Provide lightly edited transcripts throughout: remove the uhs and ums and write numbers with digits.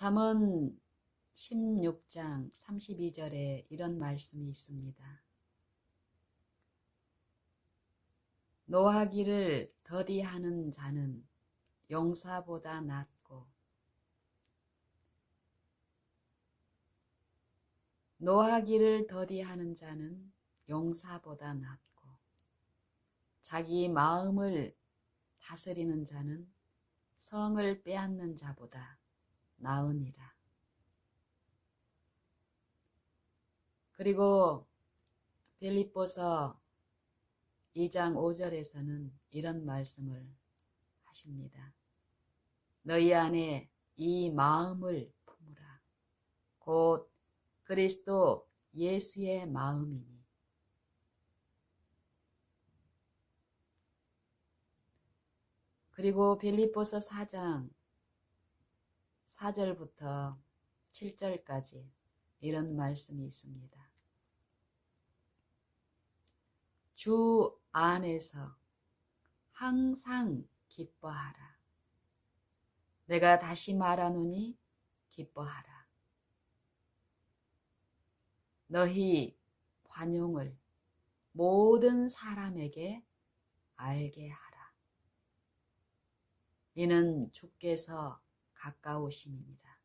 잠언 16장 32절에 이런 말씀이 있습니다. 노하기를 더디하는 자는 용사보다 낫고 노하기를 더디하는 자는 용사보다 낫고 자기 마음을 다스리는 자는 성을 빼앗는 자보다 나으니라. 그리고 빌립보서 2장 5절에서는 이런 말씀을 하십니다. 너희 안에 이 마음을 품으라. 곧 그리스도 예수의 마음이니. 그리고 빌립보서 4장 4절부터 7절까지 이런 말씀이 있습니다. 주 안에서 항상 기뻐하라. 내가 다시 말하노니 기뻐하라. 너희 관용을 모든 사람에게 알게 하라. 이는 주께서 가까우심이니라.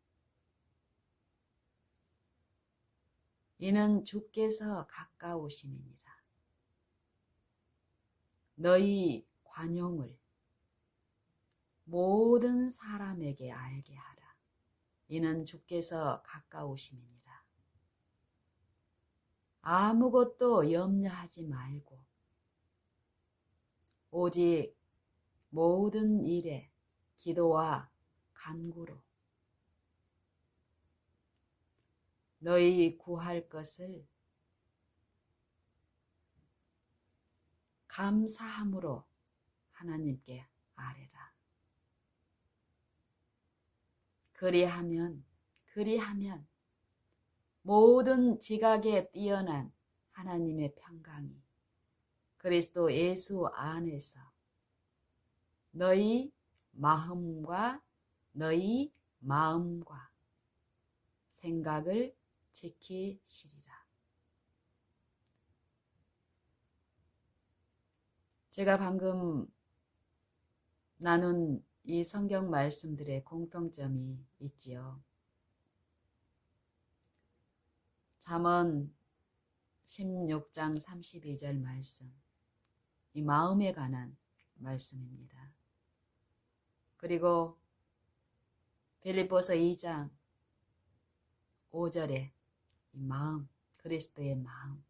이는 주께서 가까우심이니라. 너희 관용을 모든 사람에게 알게 하라. 이는 주께서 가까우심이니라. 아무것도 염려하지 말고 오직 모든 일에 기도와 간구로 너희 구할 것을 감사함으로 하나님께 아뢰라. 그리하면 모든 지각에 뛰어난 하나님의 평강이 그리스도 예수 안에서 너희 마음과 생각을 지키시리라. 제가 방금 나눈 이 성경 말씀들의 공통점이 있지요. 잠언 16장 32절 말씀, 이 마음에 관한 말씀입니다. 그리고 빌립보서 2장 5절에 이 마음, 그리스도의 마음,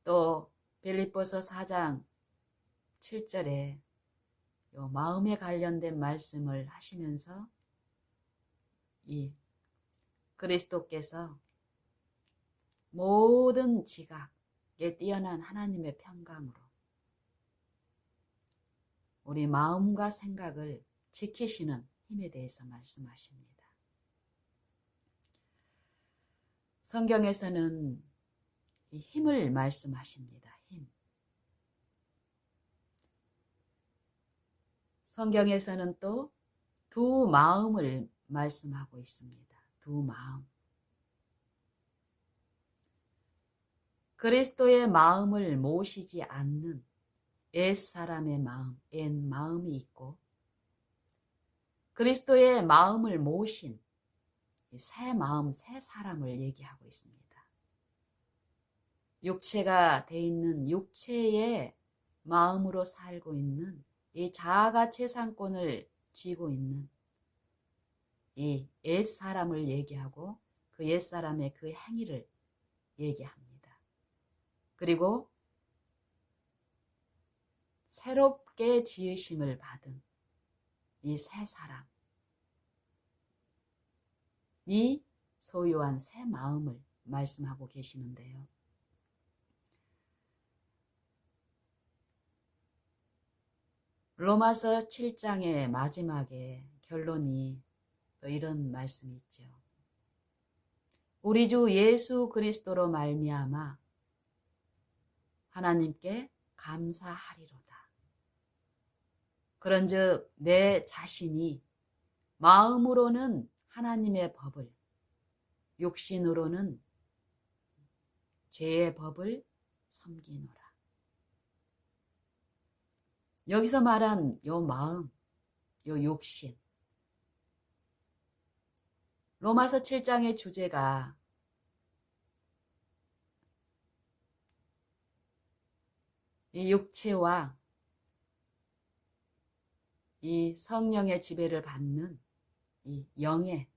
또 빌립보서 4장 7절에 이 마음에 관련된 말씀을 하시면서 이 그리스도께서 모든 지각에 뛰어난 하나님의 평강으로 우리 마음과 생각을 지키시는 힘에 대해서 말씀하십니다. 성경에서는 이 힘을 말씀하십니다. 힘. 성경에서는 또 두 마음을 말씀하고 있습니다. 두 마음. 그리스도의 마음을 모시지 않는 옛사람의 마음, 옛 마음이 있고 그리스도의 마음을 모신 새 마음, 새 사람을 얘기하고 있습니다. 육체가 돼 있는 육체의 마음으로 살고 있는 이 자아가 재산권을 쥐고 있는 이 옛사람을 얘기하고 그 옛사람의 그 행위를 얘기합니다. 그리고 새롭게 지으심을 받은 이 새 사람이 소유한 새 마음을 말씀하고 계시는데요. 로마서 7장의 마지막에 결론이 또 이런 말씀이 있죠. 우리 주 예수 그리스도로 말미암아 하나님께 감사하리로다. 그런즉 내 자신이 마음으로는 하나님의 법을, 육신으로는 죄의 법을 섬기노라. 여기서 말한 요 마음, 요 육신, 로마서 7장의 주제가 이 육체와 이 성령의 지배를 받는 이 영의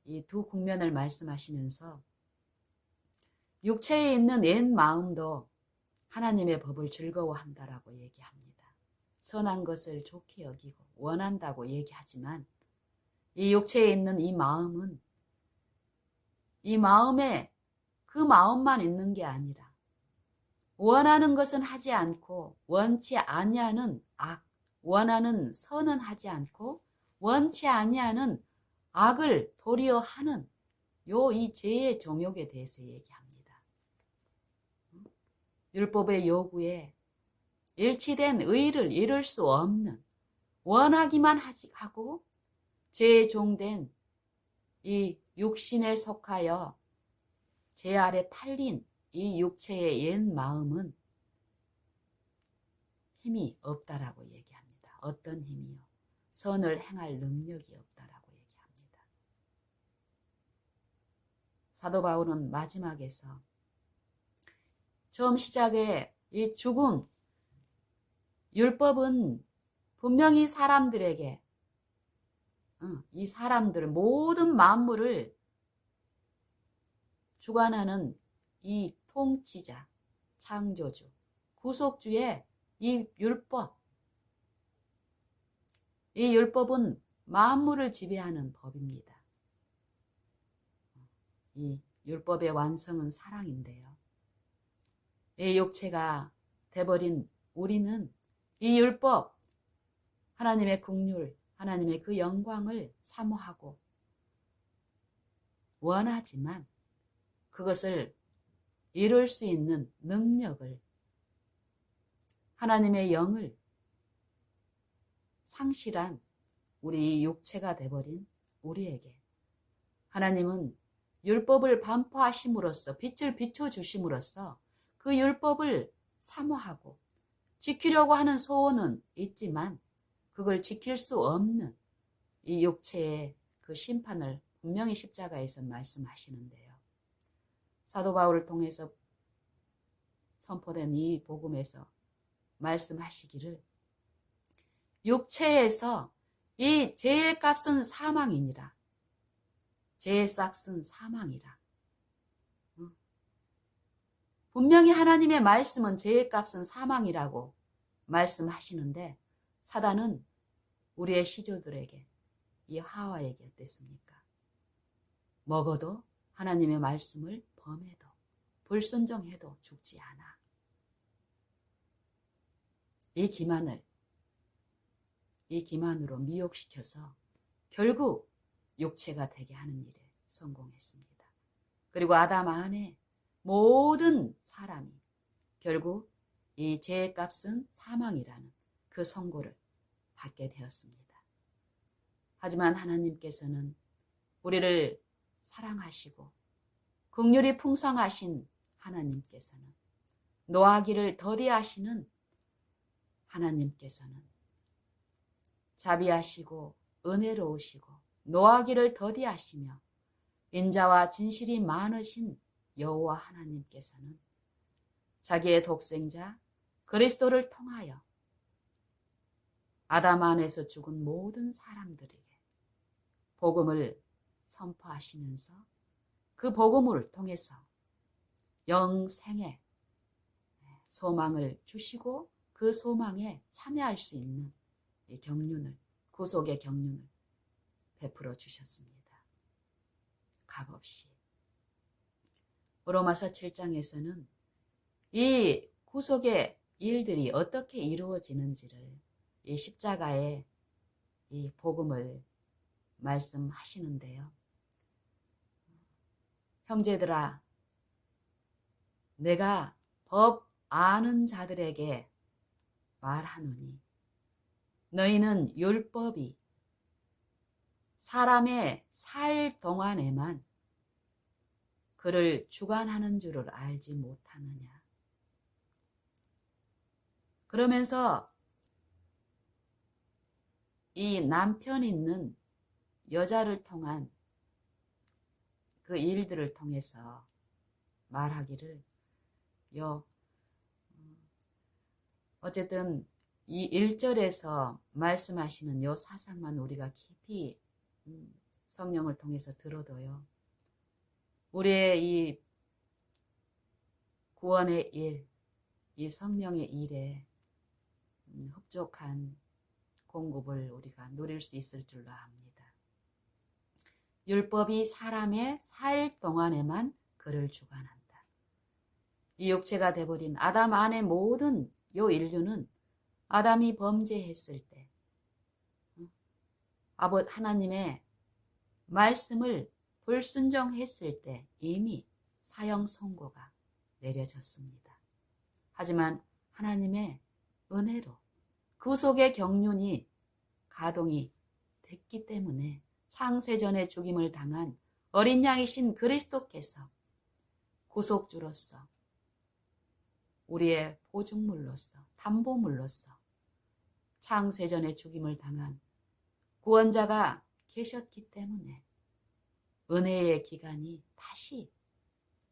이 두 국면을 말씀하시면서 육체에 있는 옛 마음도 하나님의 법을 즐거워한다라고 얘기합니다. 선한 것을 좋게 여기고 원한다고 얘기하지만 이 육체에 있는 이 마음은 이 마음에 그 마음만 있는 게 아니라 원하는 것은 하지 않고 원치 아니하는 악, 원하는 선은 하지 않고 원치 아니하는 악을 도리어 하는 이 죄의 정욕에 대해서 얘기합니다. 율법의 요구에 일치된 의를 이룰 수 없는 원하기만 하고 죄의 종된 이 육신에 속하여 죄 아래 팔린 이 육체의 옛 마음은 힘이 없다라고 얘기합니다. 어떤 힘이요? 선을 행할 능력이 없다라고 얘기합니다. 사도 바울은 마지막에서 처음 시작에 이 죽음, 율법은 분명히 사람들에게 이 사람들 모든 만물을 주관하는 이 통치자, 창조주, 구속주의 이 율법, 이 율법은 만물을 지배하는 법입니다. 이 율법의 완성은 사랑인데요. 이 육체가 돼버린 우리는 이 율법, 하나님의 긍휼, 하나님의 그 영광을 사모하고 원하지만 그것을 이룰 수 있는 능력을, 하나님의 영을 상실한 우리 육체가 돼버린 우리에게 하나님은 율법을 반포하심으로써 빛을 비춰주심으로써 그 율법을 사모하고 지키려고 하는 소원은 있지만 그걸 지킬 수 없는 이 육체의 그 심판을 분명히 십자가에서 말씀하시는데요. 사도 바울을 통해서 선포된 이 복음에서 말씀하시기를 육체에서 이 죄의 값은 사망이니라. 죄의 싹은 사망이라. 분명히 하나님의 말씀은 죄의 값은 사망이라고 말씀하시는데 사단은 우리의 시조들에게 이 하와에게 어땠습니까? 먹어도 하나님의 말씀을 범해도 불순종해도 죽지 않아. 이 기만으로 미혹시켜서 결국 육체가 되게 하는 일에 성공했습니다. 그리고 아담 안에 모든 사람이 결국 이 죄의 값은 사망이라는 그 선고를 받게 되었습니다. 하지만 하나님께서는 우리를 사랑하시고 긍휼이 풍성하신 하나님께서는 노하기를 더디하시는 하나님께서는 자비하시고 은혜로우시고 노하기를 더디하시며 인자와 진실이 많으신 여호와 하나님께서는 자기의 독생자 그리스도를 통하여 아담 안에서 죽은 모든 사람들에게 복음을 선포하시면서 그 복음을 통해서 영생의 소망을 주시고 그 소망에 참여할 수 있는 이 경륜을, 구속의 경륜을 베풀어 주셨습니다. 값없이. 로마서 7장에서는 이 구속의 일들이 어떻게 이루어지는지를 이 십자가의 이 복음을 말씀하시는데요. 형제들아, 내가 법 아는 자들에게 말하노니 너희는 율법이 사람의 살 동안에만 그를 주관하는 줄을 알지 못하느냐. 그러면서 이 남편 있는 여자를 통한 그 일들을 통해서 말하기를 어쨌든 이 1절에서 말씀하시는 요 사상만 우리가 깊이 성령을 통해서 들어도요. 우리의 이 구원의 일, 이 성령의 일에 흡족한 공급을 우리가 누릴 수 있을 줄로 압니다. 율법이 사람의 살 동안에만 그를 주관한다. 이 육체가 돼버린 아담 안의 모든 요 인류는 아담이 범죄했을 때 하나님의 말씀을 불순종했을 때 이미 사형 선고가 내려졌습니다. 하지만 하나님의 은혜로 구속의 경륜이 가동이 됐기 때문에 창세전에 죽임을 당한 어린 양이신 그리스도께서 구속주로서 우리의 보증물로서 담보물로서 창세전에 죽임을 당한 구원자가 계셨기 때문에 은혜의 기간이 다시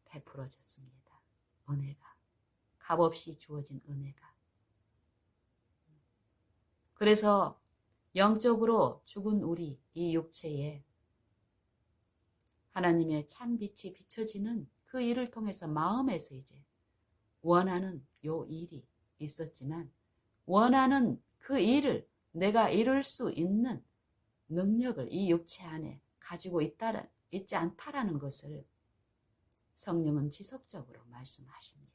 베풀어졌습니다. 은혜가 값없이 주어진 은혜가. 그래서 영적으로 죽은 우리 이 육체에 하나님의 참빛이 비춰지는 그 일을 통해서 마음에서 이제 원하는 요 일이 있었지만 원하는 그 일을 내가 이룰 수 있는 능력을 이 육체 안에 가지고 있지 않다라는 것을 성령은 지속적으로 말씀하십니다.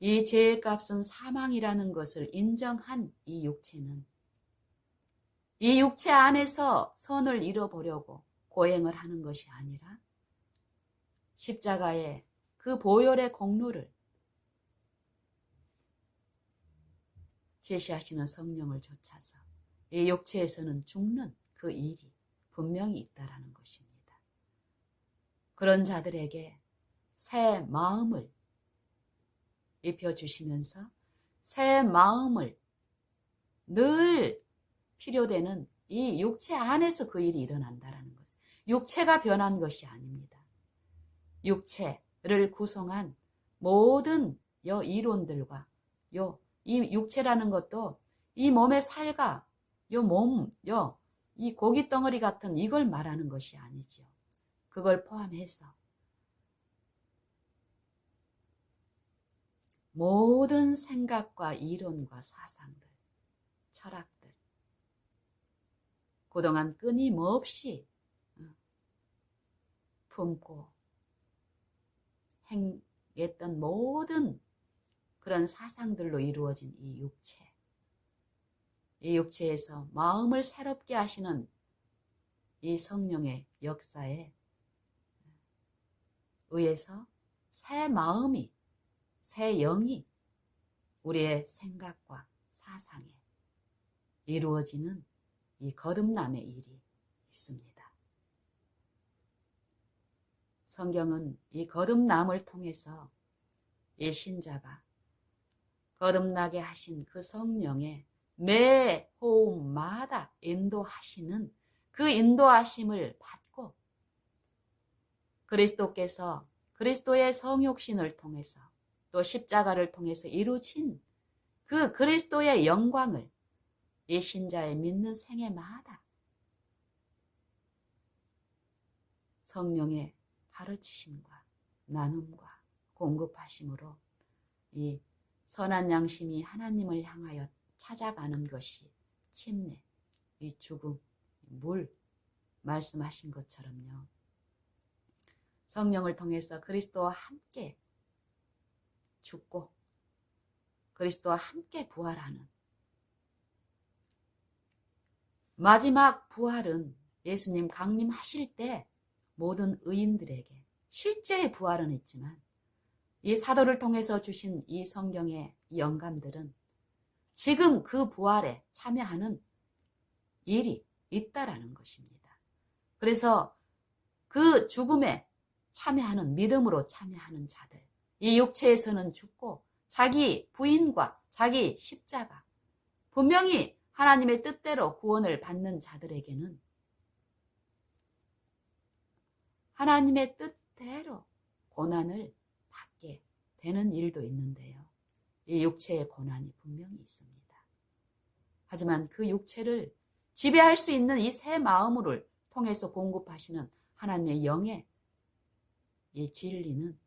이 죄의 값은 사망이라는 것을 인정한 이 육체는 이 육체 안에서 선을 이뤄보려고 고행을 하는 것이 아니라 십자가의 그 보혈의 공로를 제시하시는 성령을 좇아서 이 육체에서는 죽는 그 일이 분명히 있다라는 것입니다. 그런 자들에게 새 마음을 입혀주시면서 새 마음을 늘 필요되는 이 육체 안에서 그 일이 일어난다라는 것. 육체가 변한 것이 아닙니다. 육체를 구성한 모든 이론들과 이 육체라는 것도 이 몸의 살과 이 고기 덩어리 같은 이걸 말하는 것이 아니죠. 그걸 포함해서 모든 생각과 이론과 사상들, 철학들, 그동안 끊임없이 품고 행했던 모든 그런 사상들로 이루어진 이 육체. 이 육체에서 마음을 새롭게 하시는 이 성령의 역사에 의해서 새 마음이, 새 영이 우리의 생각과 사상에 이루어지는 이 거듭남의 일이 있습니다. 성경은 이 거듭남을 통해서 이 신자가 거듭나게 하신 그 성령의 매 호흡마다 인도하시는 그 인도하심을 받고 그리스도께서 그리스도의 성육신을 통해서 또 십자가를 통해서 이루신 그 그리스도의 영광을 이 신자의 믿는 생애마다 성령의 가르치심과 나눔과 공급하심으로 이 선한 양심이 하나님을 향하여 찾아가는 것이 침례, 이 죽음, 물 말씀하신 것처럼요. 성령을 통해서 그리스도와 함께 죽고 그리스도와 함께 부활하는 마지막 부활은 예수님 강림하실 때 모든 의인들에게 실제의 부활은 있지만 이 사도를 통해서 주신 이 성경의 영감들은 지금 그 부활에 참여하는 일이 있다라는 것입니다. 그래서 그 죽음에 참여하는, 믿음으로 참여하는 자들, 이 육체에서는 죽고 자기 부인과 자기 십자가, 분명히 하나님의 뜻대로 구원을 받는 자들에게는 하나님의 뜻대로 고난을 받게 되는 일도 있는데요. 이 육체의 고난이 분명히 있습니다. 하지만 그 육체를 지배할 수 있는 이 새 마음을 통해서 공급하시는 하나님의 영의 이 진리는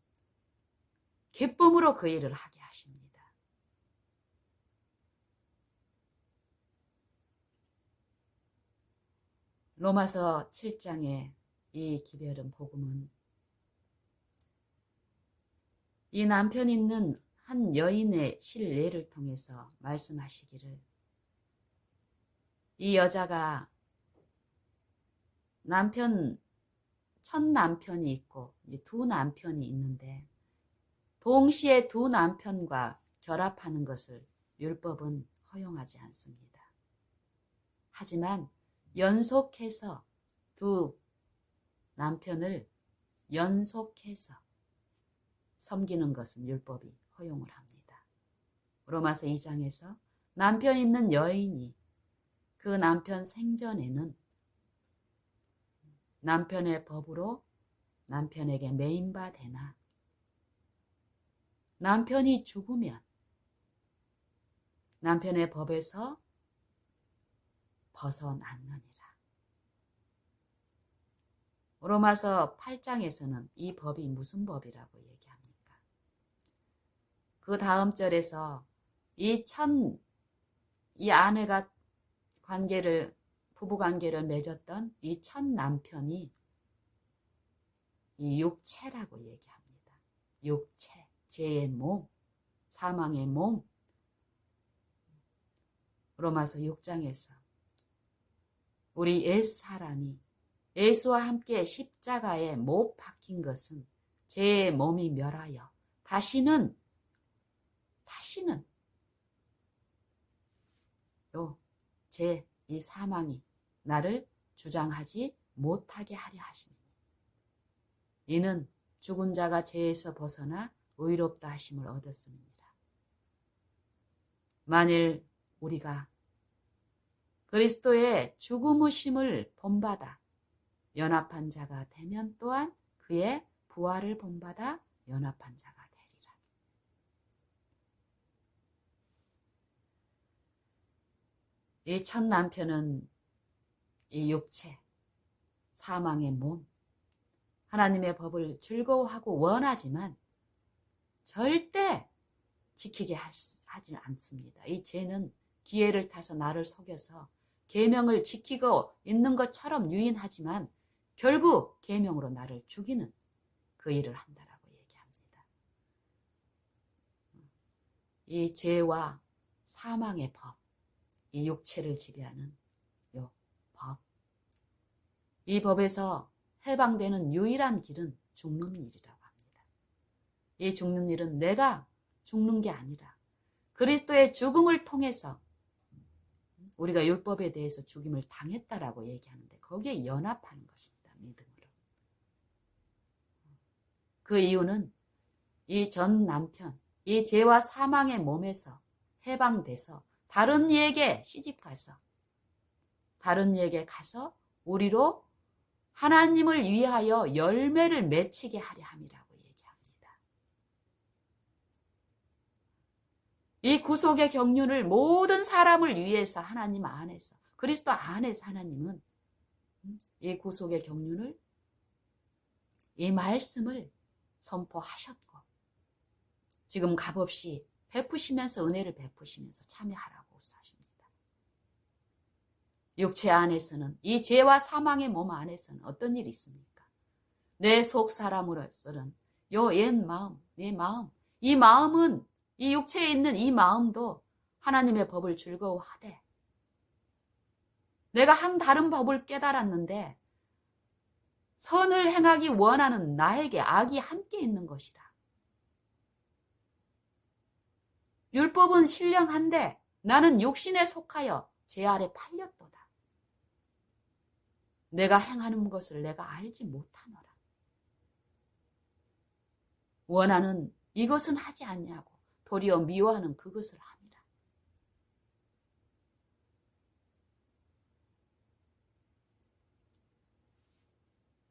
기쁨으로 그 일을 하게 하십니다. 로마서 7장의 이 기별은 복음은 이 남편 있는 한 여인의 실례를 통해서 말씀하시기를, 이 여자가 첫 남편이 있고 두 남편이 있는데 동시에 두 남편과 결합하는 것을 율법은 허용하지 않습니다. 하지만 연속해서 두 남편을 연속해서 섬기는 것은 율법이 허용을 합니다. 로마서 2장에서 남편 있는 여인이 그 남편 생전에는 남편의 법으로 남편에게 매인바 되나 남편이 죽으면 남편의 법에서 벗어났느니라. 로마서 8장에서는 이 법이 무슨 법이라고 얘기합니까? 그 다음 절에서 이 아내가 부부관계를 맺었던 이 첫 남편이 이 육체라고 얘기합니다. 육체, 죄의 몸, 사망의 몸. 로마서 6장에서 우리 옛사람이 예수와 함께 십자가에 못 박힌 것은 죄의 몸이 멸하여 다시는 이 사망이 나를 주장하지 못하게 하려 하시니, 이는 죽은 자가 죄에서 벗어나 의롭다 하심을 얻었습니다. 만일 우리가 그리스도의 죽음의심을 본받아 연합한 자가 되면 또한 그의 부활을 본받아 연합한 자가 되리라. 이 첫 남편은 이 육체, 사망의 몸, 하나님의 법을 즐거워하고 원하지만 절대 지키게 하지 않습니다. 이 죄는 기회를 타서 나를 속여서 계명을 지키고 있는 것처럼 유인하지만 결국 계명으로 나를 죽이는 그 일을 한다라고 얘기합니다. 이 죄와 사망의 법, 이 육체를 지배하는 이 법, 이 법에서 해방되는 유일한 길은 죽는 일이라고 합니다. 이 죽는 일은 내가 죽는 게 아니라 그리스도의 죽음을 통해서 우리가 율법에 대해서 죽임을 당했다라고 얘기하는데 거기에 연합하는 것입니다. 믿음으로. 그 이유는 이 전 남편, 이 죄와 사망의 몸에서 해방돼서 다른 이에게 시집가서 다른 이에게 가서 우리로 하나님을 위하여 열매를 맺히게 하려 함이라고 얘기합니다. 이 구속의 경륜을 모든 사람을 위해서 하나님 안에서, 그리스도 안에서 하나님은 이 구속의 경륜을, 이 말씀을 선포하셨고 지금 값없이 베푸시면서 은혜를 베푸시면서 참여하라고 하십니다. 육체 안에서는, 이 죄와 사망의 몸 안에서는 어떤 일이 있습니까? 내 속 사람으로서는 요 옛 마음, 내 마음, 이 마음은, 이 육체에 있는 이 마음도 하나님의 법을 즐거워하되 내가 한 다른 법을 깨달았는데 선을 행하기 원하는 나에게 악이 함께 있는 것이다. 율법은 신령한데 나는 육신에 속하여 죄 아래 팔렸도다. 내가 행하는 것을 내가 알지 못하노라. 원하는 이것은 하지 않냐고 도리어 미워하는 그것을 함이라.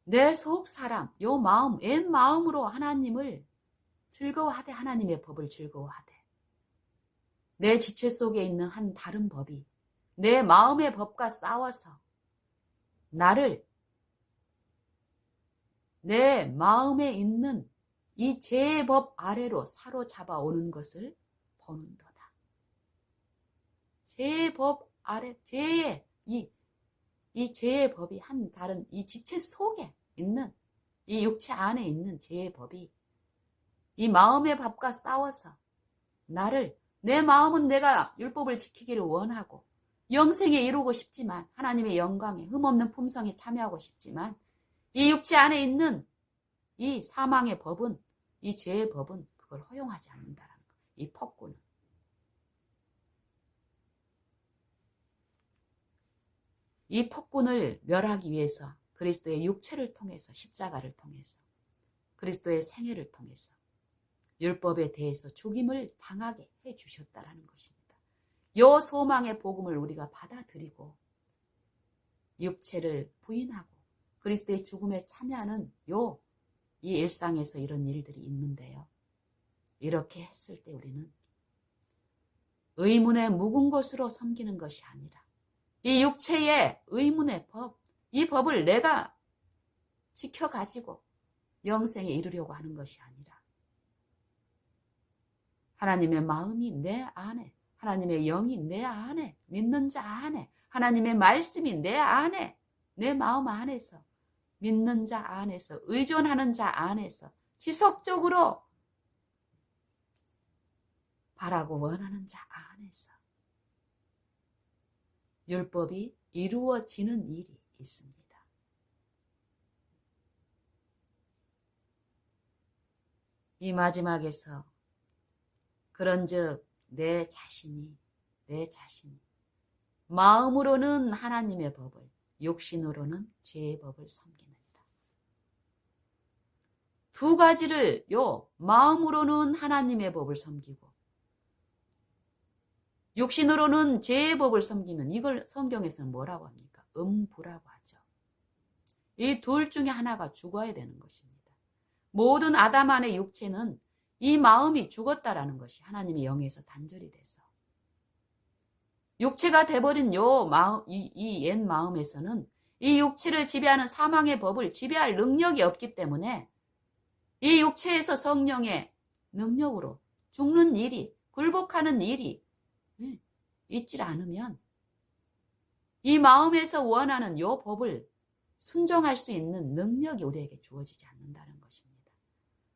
내 속 사람, 요 마음, 옛 마음으로 하나님을 즐거워하되 하나님의 법을 즐거워하되 내 지체 속에 있는 한 다른 법이 내 마음의 법과 싸워서 나를 내 마음에 있는 이 죄의 법 아래로 사로잡아 오는 것을 보는도다. 죄의 법 아래, 죄의 이 죄의 법이 한 다른 이 지체 속에 있는 이 육체 안에 있는 죄의 법이 이 마음의 법과 싸워서 나를 내 마음은 내가 율법을 지키기를 원하고 영생에 이루고 싶지만 하나님의 영광에 흠없는 품성에 참여하고 싶지만 이 육체 안에 있는 이 사망의 법은 이 죄의 법은 그걸 허용하지 않는다는 거. 이 폭군은. 이 폭군을 멸하기 위해서 그리스도의 육체를 통해서 십자가를 통해서 그리스도의 생애를 통해서 율법에 대해서 죽임을 당하게 해주셨다라는 것입니다. 요 소망의 복음을 우리가 받아들이고 육체를 부인하고 그리스도의 죽음에 참여하는 이 일상에서 이런 일들이 있는데요. 이렇게 했을 때 우리는 의문의 묵은 것으로 섬기는 것이 아니라 이 육체의 의문의 법, 이 법을 내가 지켜가지고 영생에 이르려고 하는 것이 아니라 하나님의 마음이 내 안에, 하나님의 영이 내 안에, 믿는 자 안에, 하나님의 말씀이 내 안에, 내 마음 안에서, 믿는 자 안에서, 의존하는 자 안에서, 지속적으로 바라고 원하는 자 안에서 율법이 이루어지는 일이 있습니다. 이 마지막에서 그런즉 내 자신이 마음으로는 하나님의 법을 육신으로는 죄의 법을 섬기느니라. 두 가지를 마음으로는 하나님의 법을 섬기고 육신으로는 죄의 법을 섬기면 이걸 성경에서는 뭐라고 합니까? 음부라고 하죠. 이 둘 중에 하나가 죽어야 되는 것입니다. 모든 아담 안의 육체는 이 마음이 죽었다라는 것이 하나님의 영에서 단절이 돼서 육체가 돼버린 이 옛 마음에서는 이 육체를 지배하는 사망의 법을 지배할 능력이 없기 때문에 이 육체에서 성령의 능력으로 죽는 일이, 굴복하는 일이 있질 않으면 이 마음에서 원하는 요 법을 순종할 수 있는 능력이 우리에게 주어지지 않는다는 것입니다.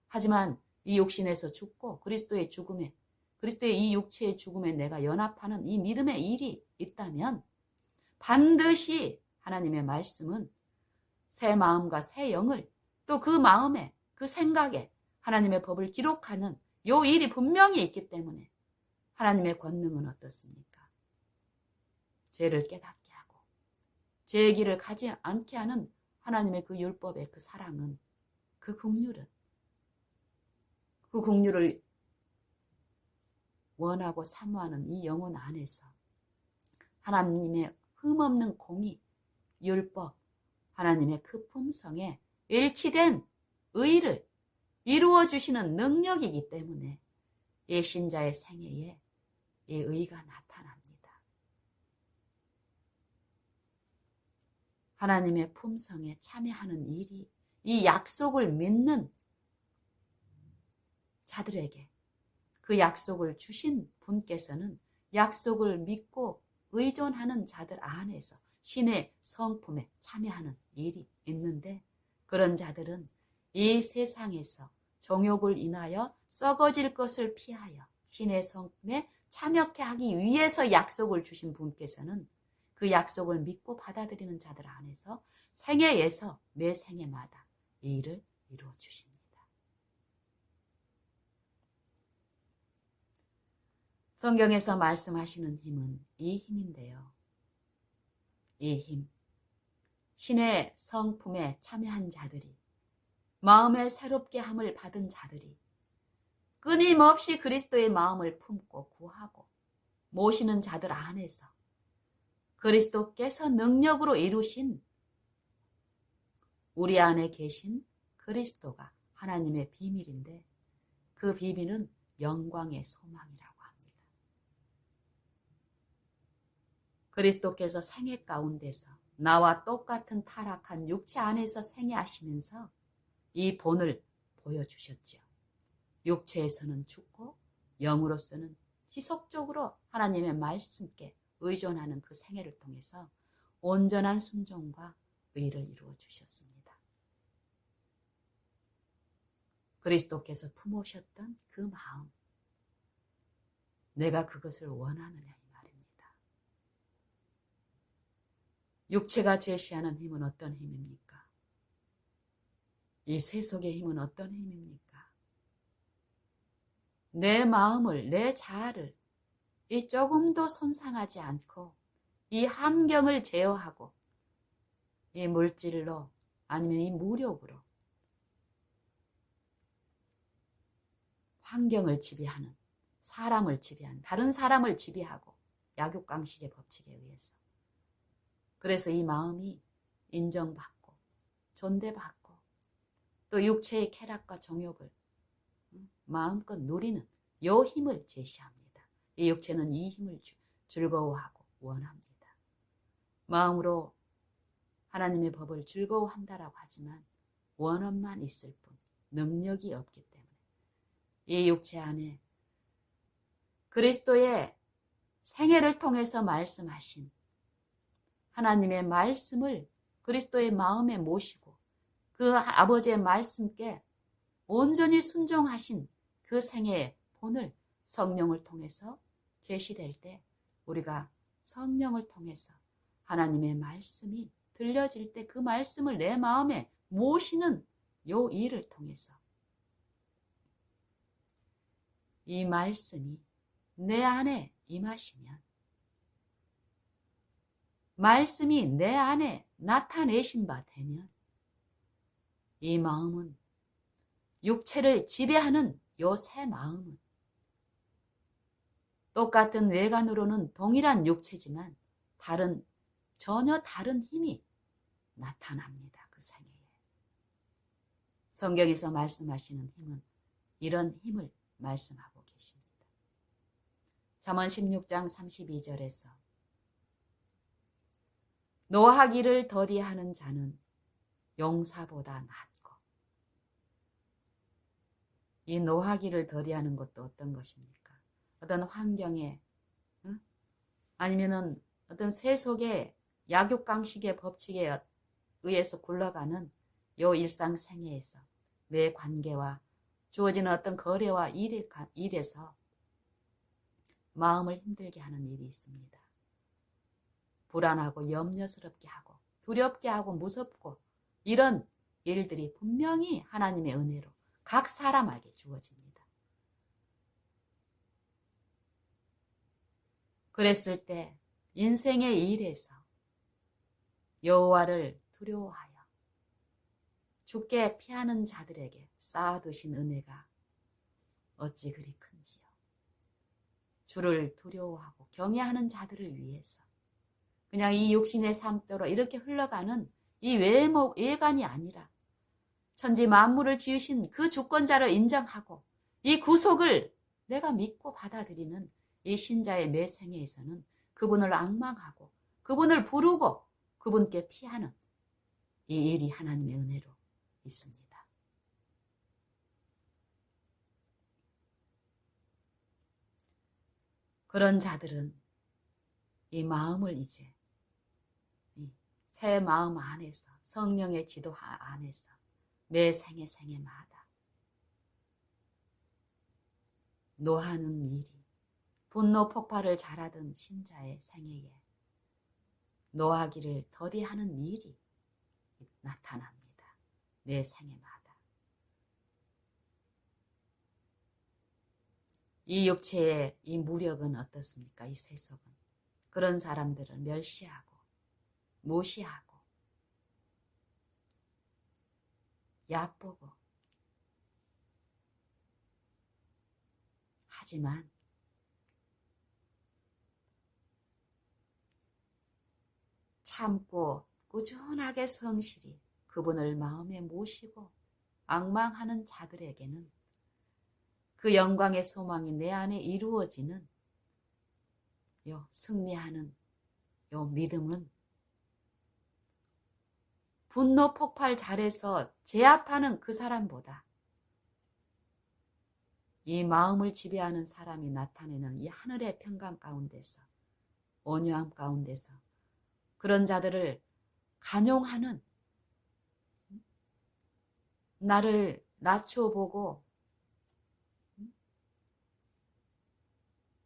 하지만 이 육신에서 죽고 그리스도의 죽음에, 그리스도의 이 육체의 죽음에 내가 연합하는 이 믿음의 일이 있다면 반드시 하나님의 말씀은 새 마음과 새 영을 또 그 마음에, 그 생각에 하나님의 법을 기록하는 요 일이 분명히 있기 때문에 하나님의 권능은 어떻습니까? 죄를 깨닫게 하고 죄의 길을 가지 않게 하는 하나님의 그 율법의 그 사랑은, 그 긍휼은, 그 긍휼을 원하고 사모하는 이 영혼 안에서 하나님의 흠없는 공의, 율법, 하나님의 그 품성에 일치된 의를 이루어 주시는 능력이기 때문에 이 신자의 생애에 이 의가 나타납니다. 하나님의 품성에 참여하는 일이 이 약속을 믿는 자들에게 그 약속을 주신 분께서는 약속을 믿고 의존하는 자들 안에서 신의 성품에 참여하는 일이 있는데 그런 자들은 이 세상에서 정욕을 인하여 썩어질 것을 피하여 신의 성품에 참여케 하기 위해서 약속을 주신 분께서는 그 약속을 믿고 받아들이는 자들 안에서 생애에서 매 생애마다 이 일을 이루어 주십니다. 성경에서 말씀하시는 힘은 이 힘인데요. 이 힘, 신의 성품에 참여한 자들이, 마음의 새롭게 함을 받은 자들이 끊임없이 그리스도의 마음을 품고 구하고 모시는 자들 안에서 그리스도께서 능력으로 이루신 우리 안에 계신 그리스도가 하나님의 비밀인데, 그 비밀은 영광의 소망이라고 합니다. 그리스도께서 생애 가운데서 나와 똑같은 타락한 육체 안에서 생애하시면서 이 본을 보여주셨죠. 육체에서는 죽고 영으로서는 지속적으로 하나님의 말씀께 의존하는 그 생애를 통해서 온전한 순종과 의를 이루어 주셨습니다. 그리스도께서 품으셨던 그 마음, 내가 그것을 원하느냐 이 말입니다. 육체가 제시하는 힘은 어떤 힘입니까? 이 세속의 힘은 어떤 힘입니까? 내 마음을, 내 자아를 이 조금도 손상하지 않고 이 환경을 제어하고 이 물질로 아니면 이 무력으로 환경을 지배하는, 사람을 지배하는, 다른 사람을 지배하고 약육강식의 법칙에 의해서, 그래서 이 마음이 인정받고 존대받고 또 육체의 쾌락과 정욕을 마음껏 누리는 요 힘을 제시합니다. 이 육체는 이 힘을 즐거워하고 원합니다. 마음으로 하나님의 법을 즐거워한다라고 하지만 원함만 있을 뿐 능력이 없기 때문에 이 육체 안에 그리스도의 생애를 통해서 말씀하신 하나님의 말씀을 그리스도의 마음에 모시고 그 아버지의 말씀께 온전히 순종하신 그 생애의 본을 성령을 통해서 제시될 때, 우리가 성령을 통해서 하나님의 말씀이 들려질 때 그 말씀을 내 마음에 모시는 요 일을 통해서 이 말씀이 내 안에 임하시면, 말씀이 내 안에 나타내신 바 되면 이 마음은, 육체를 지배하는 요 새 마음은 똑같은 외관으로는 동일한 육체지만 전혀 다른 힘이 나타납니다. 그 생애에. 성경에서 말씀하시는 힘은 이런 힘을 말씀하고 계십니다. 잠언 16장 32절에서 노하기를 더디하는 자는 용사보다 낫고, 이 노하기를 더디하는 것도 어떤 것입니까? 어떤 환경에 아니면은 어떤 세속의 약육강식의 법칙에 의해서 굴러가는 요 일상생애에서 매 관계와 주어지는 어떤 거래와 일에서 마음을 힘들게 하는 일이 있습니다. 불안하고 염려스럽게 하고 두렵게 하고 무섭고 이런 일들이 분명히 하나님의 은혜로 각 사람에게 주어집니다. 그랬을 때 인생의 일에서 여호와를 두려워하여 죽게 피하는 자들에게 쌓아두신 은혜가 어찌 그리 큰지요. 주를 두려워하고 경외하는 자들을 위해서 그냥 이 육신의 삶대로 이렇게 흘러가는 이 외관이 아니라 천지 만물을 지으신 그 주권자를 인정하고 이 구속을 내가 믿고 받아들이는 이 신자의 매 생애에서는 그분을 앙망하고 그분을 부르고 그분께 피하는 이 일이 하나님의 은혜로 있습니다. 그런 자들은 이 마음을 이제 새 마음 안에서 성령의 지도 안에서 매 생애마다 노하는 일이 분노 폭발을 잘하던 신자의 생애에 노하기를 더디하는 일이 나타납니다. 매 생애마다. 이 육체의 이 무력은 어떻습니까? 이 세속은 그런 사람들을 멸시하고 무시하고 얕보고 하지만 참고 꾸준하게 성실히 그분을 마음에 모시고 앙망하는 자들에게는 그 영광의 소망이 내 안에 이루어지는 요 승리하는 요 믿음은 분노 폭발 잘해서 제압하는 그 사람보다 이 마음을 지배하는 사람이 나타내는 이 하늘의 평강 가운데서 온유함 가운데서 그런 자들을 간용하는 나를 낮춰보고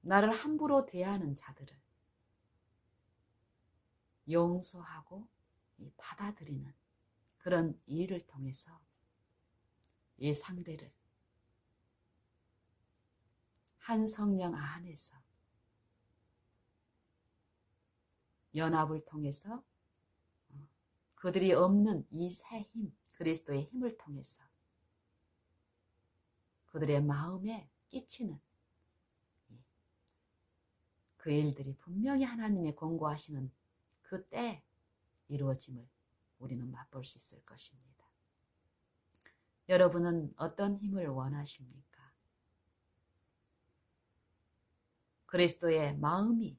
나를 함부로 대하는 자들을 용서하고 받아들이는 그런 일을 통해서 이 상대를 한 성령 안에서 연합을 통해서 그들이 없는 이 새 힘, 그리스도의 힘을 통해서 그들의 마음에 끼치는 그 일들이 분명히 하나님의 권고하시는 그때 이루어짐을 우리는 맛볼 수 있을 것입니다. 여러분은 어떤 힘을 원하십니까? 그리스도의 마음이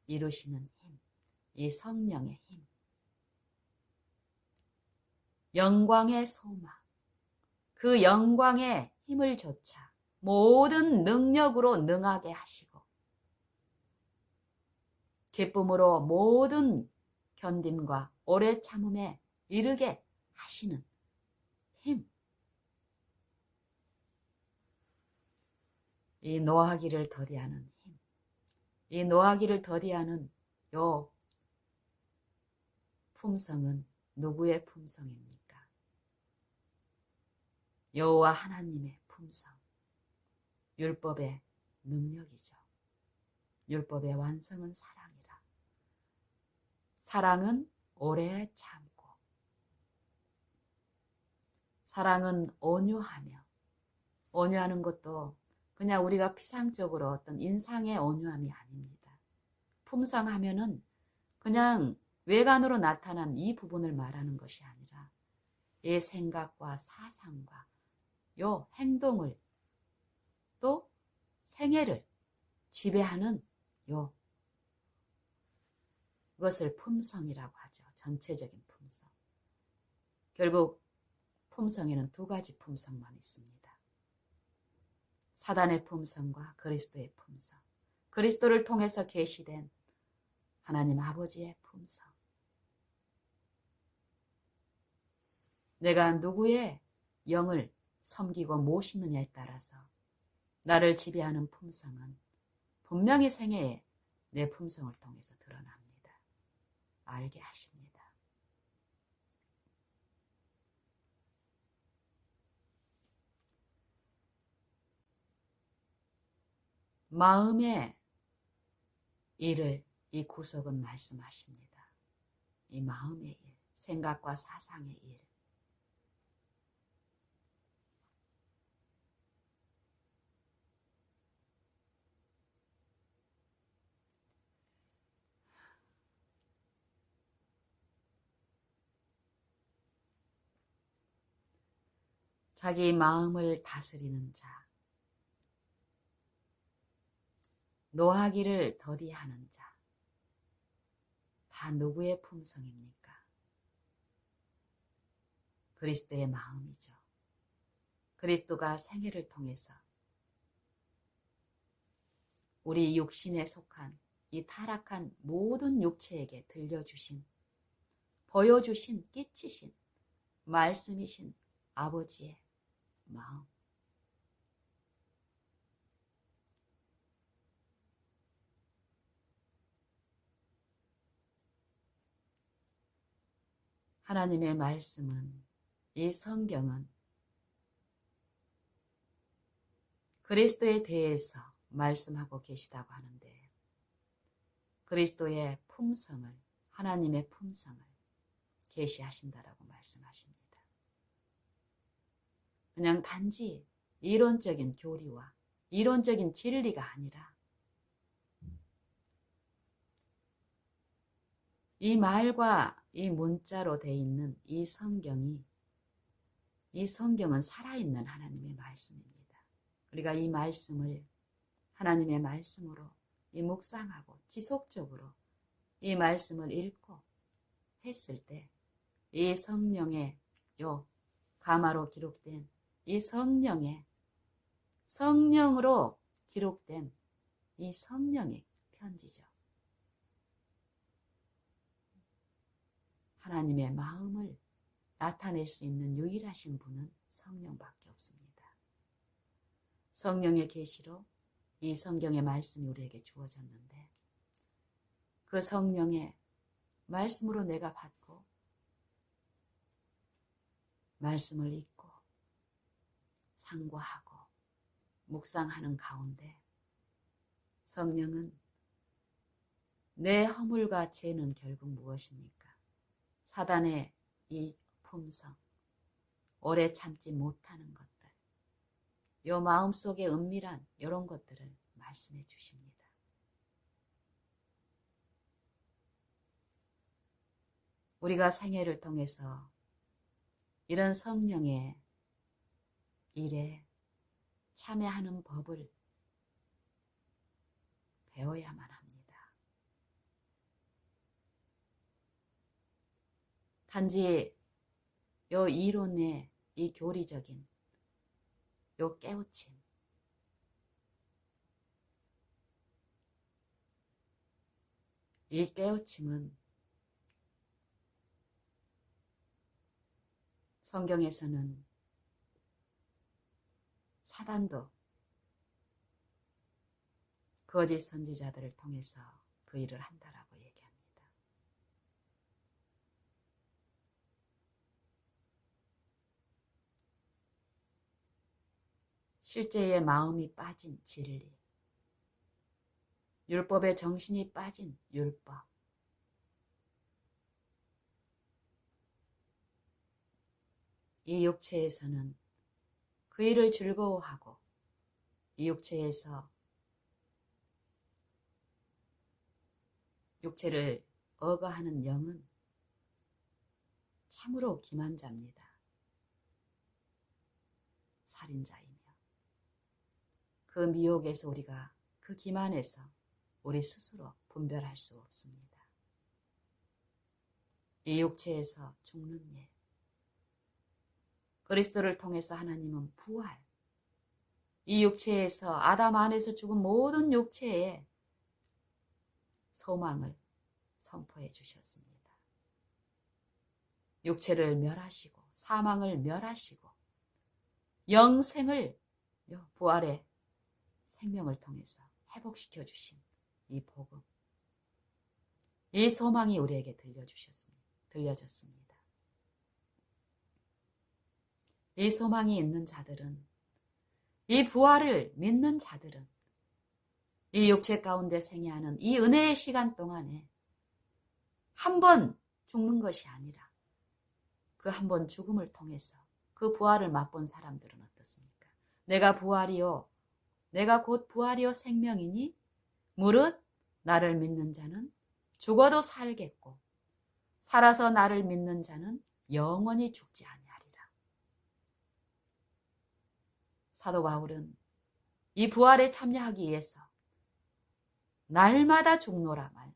이루시는 힘, 이 성령의 힘, 영광의 소망, 그 영광의 힘을 조차 모든 능력으로 능하게 하시고 기쁨으로 모든 견딤과 오래 참음에 이르게 하시는 힘, 이 노하기를 더디하는 힘, 이 노하기를 더디하는 요 품성은 누구의 품성입니까? 여호와 하나님의 품성, 율법의 능력이죠. 율법의 완성은 사랑이라. 사랑은 오래 참고, 사랑은 온유하며, 온유하는 것도 그냥 우리가 피상적으로 어떤 인상의 온유함이 아닙니다. 품성하면은 그냥 외관으로 나타난 이 부분을 말하는 것이 아니라 이 생각과 사상과 요 행동을 또 생애를 지배하는 요 그것을 품성이라고 하죠. 전체적인 품성. 결국 품성에는 두 가지 품성만 있습니다. 사단의 품성과 그리스도의 품성. 그리스도를 통해서 계시된 하나님 아버지의 품성. 내가 누구의 영을 섬기고 모시느냐에 따라서 나를 지배하는 품성은 분명히 생애에 내 품성을 통해서 드러납니다. 알게 하십니다. 마음의 일을 이 구속은 말씀하십니다. 이 마음의 일, 생각과 사상의 일. 자기 마음을 다스리는 자, 노하기를 더디하는 자, 다 누구의 품성입니까? 그리스도의 마음이죠. 그리스도가 생애를 통해서 우리 육신에 속한 이 타락한 모든 육체에게 들려주신, 보여주신, 끼치신 말씀이신 아버지의 마음. 하나님의 말씀은, 이 성경은 그리스도에 대해서 말씀하고 계시다고 하는데 그리스도의 품성을, 하나님의 품성을 계시하신다라고 말씀하십니다. 그냥 단지 이론적인 교리와 이론적인 진리가 아니라 이 말과 이 문자로 돼 있는 이 성경은 살아있는 하나님의 말씀입니다. 우리가 이 말씀을 하나님의 말씀으로 이 묵상하고 지속적으로 이 말씀을 읽고 했을 때 이 성령의 가마로 기록된 이 성령으로 기록된 이 성령의 편지죠. 하나님의 마음을 나타낼 수 있는 유일하신 분은 성령밖에 없습니다. 성령의 계시로 이 성경의 말씀이 우리에게 주어졌는데 그 성령의 말씀으로 내가 받고 말씀을 읽고 상고하고 묵상하는 가운데 성령은 내 허물과 죄는 결국 무엇입니까? 사단의 이 품성, 오래 참지 못하는 것들, 요 마음속에 은밀한 이런 것들을 말씀해 주십니다. 우리가 생애를 통해서 이런 성령의 일에 참여하는 법을 배워야만 합니다. 단지 요 이론의 이 교리적인 요 깨우침, 이 깨우침은 성경에서는 사단도 거짓 선지자들을 통해서 그 일을 한다라고 얘기합니다. 실제의 마음이 빠진 진리, 율법의 정신이 빠진 율법, 이 육체에서는 그 일을 즐거워하고 이 육체에서 육체를 억어하는 영은 참으로 기만자입니다. 살인자이며 그 미혹에서 우리가 그 기만에서 우리 스스로 분별할 수 없습니다. 이 육체에서 죽는 일, 그리스도를 통해서 하나님은 부활, 이 육체에서 아담 안에서 죽은 모든 육체에 소망을 선포해 주셨습니다. 육체를 멸하시고 사망을 멸하시고 영생을 부활의 생명을 통해서 회복시켜 주신 이 복음, 이 소망이 우리에게 들려졌습니다. 이 소망이 있는 자들은, 이 부활을 믿는 자들은 이 육체 가운데 생애하는 이 은혜의 시간 동안에 한 번 죽는 것이 아니라 그 한 번 죽음을 통해서 그 부활을 맛본 사람들은 어떻습니까? 내가 부활이요, 내가 곧 부활이요 생명이니 무릇 나를 믿는 자는 죽어도 살겠고 살아서 나를 믿는 자는 영원히 죽지 아니하리라. 사도 바울은 이 부활에 참여하기 위해서 날마다 죽노라 말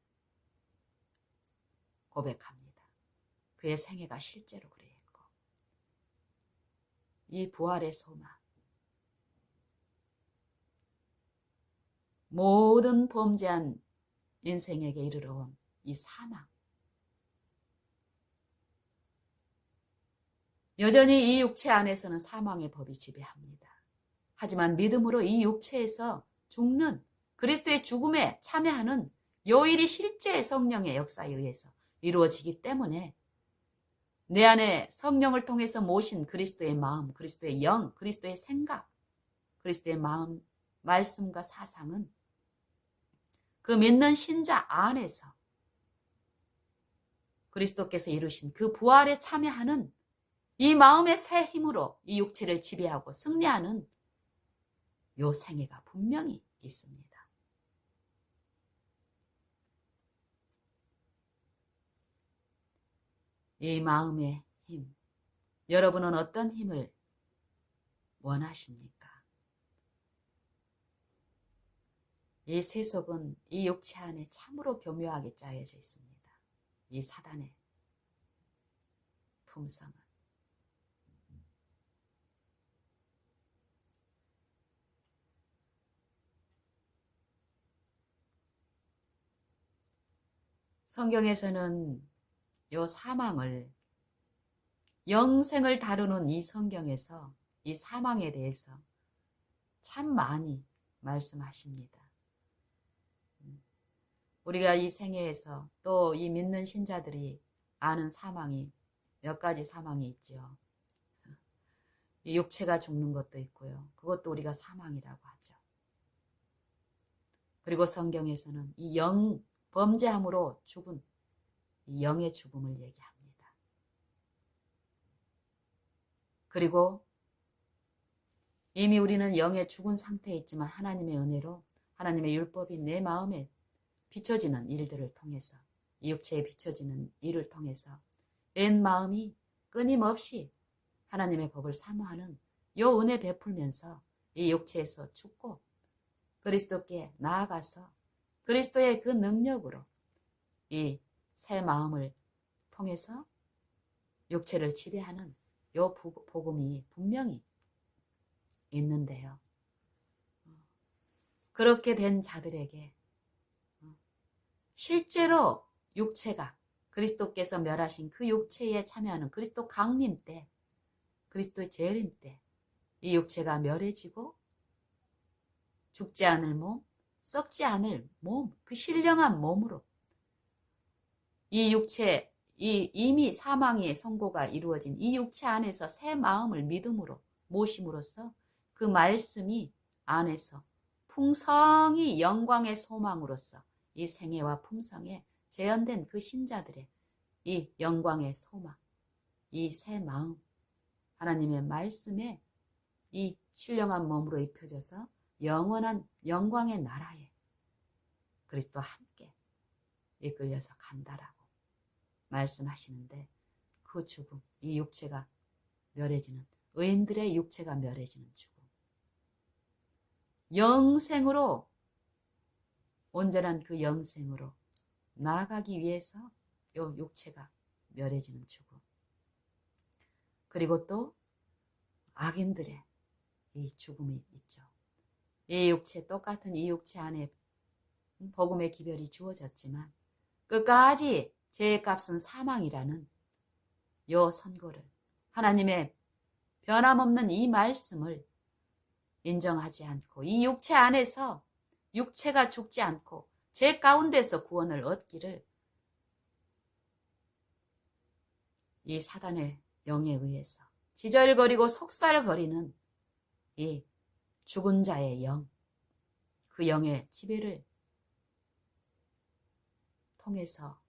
고백합니다. 그의 생애가 실제로 그랬고 이 부활의 소망, 모든 범죄한 인생에게 이르러 온 이 사망, 여전히 이 육체 안에서는 사망의 법이 지배합니다. 하지만 믿음으로 이 육체에서 죽는 그리스도의 죽음에 참여하는 요 일이 실제 성령의 역사에 의해서 이루어지기 때문에 내 안에 성령을 통해서 모신 그리스도의 마음, 그리스도의 영, 그리스도의 생각, 그리스도의 마음, 말씀과 사상은 그 믿는 신자 안에서 그리스도께서 이루신 그 부활에 참여하는 이 마음의 새 힘으로 이 육체를 지배하고 승리하는 요 생애가 분명히 있습니다. 이 마음의 힘, 여러분은 어떤 힘을 원하십니까? 이 세속은 이 육체 안에 참으로 교묘하게 짜여져 있습니다. 이 사단의 품성은. 성경에서는 요 사망을, 영생을 다루는 이 성경에서 이 사망에 대해서 참 많이 말씀하십니다. 우리가 이 생애에서 또 이 믿는 신자들이 아는 사망이 몇 가지 사망이 있죠. 이 육체가 죽는 것도 있고요. 그것도 우리가 사망이라고 하죠. 그리고 성경에서는 이 범죄함으로 죽은 이 영의 죽음을 얘기합니다. 그리고 이미 우리는 영의 죽은 상태에 있지만 하나님의 은혜로 하나님의 율법이 내 마음에 비춰지는 일들을 통해서, 이 육체에 비춰지는 일을 통해서 내 마음이 끊임없이 하나님의 법을 사모하는 요 은혜 베풀면서 이 육체에서 죽고 그리스도께 나아가서 그리스도의 그 능력으로 이 새 마음을 통해서 육체를 지배하는 요 복음이 분명히 있는데요. 그렇게 된 자들에게 실제로 육체가 그리스도께서 멸하신 그 육체에 참여하는 그리스도 강림 때, 그리스도의 재림 때 이 육체가 멸해지고 죽지 않을 몸, 썩지 않을 몸, 그 신령한 몸으로 이 육체, 이미 사망의 선고가 이루어진 이 육체 안에서 새 마음을 믿음으로 모심으로써 그 말씀이 안에서 풍성히 영광의 소망으로서 이 생애와 풍성에 재현된 그 신자들의 이 영광의 소망, 이 새 마음, 하나님의 말씀에 이 신령한 몸으로 입혀져서 영원한 영광의 나라에 그리스도와 함께 이끌려서 간다라고 말씀하시는데, 그 죽음, 이 육체가 멸해지는, 의인들의 육체가 멸해지는 죽음, 영생으로, 온전한 그 영생으로 나아가기 위해서 요 육체가 멸해지는 죽음, 그리고 또 악인들의 이 죽음이 있죠. 이 육체, 똑같은 이 육체 안에 복음의 기별이 주어졌지만 끝까지 죄의 값은 사망이라는 요 선고를, 하나님의 변함없는 이 말씀을 인정하지 않고 이 육체 안에서 육체가 죽지 않고 죄 가운데서 구원을 얻기를 이 사단의 영에 의해서 지절거리고 속살거리는 이 죽은 자의 영, 그 영의 지배를 통해서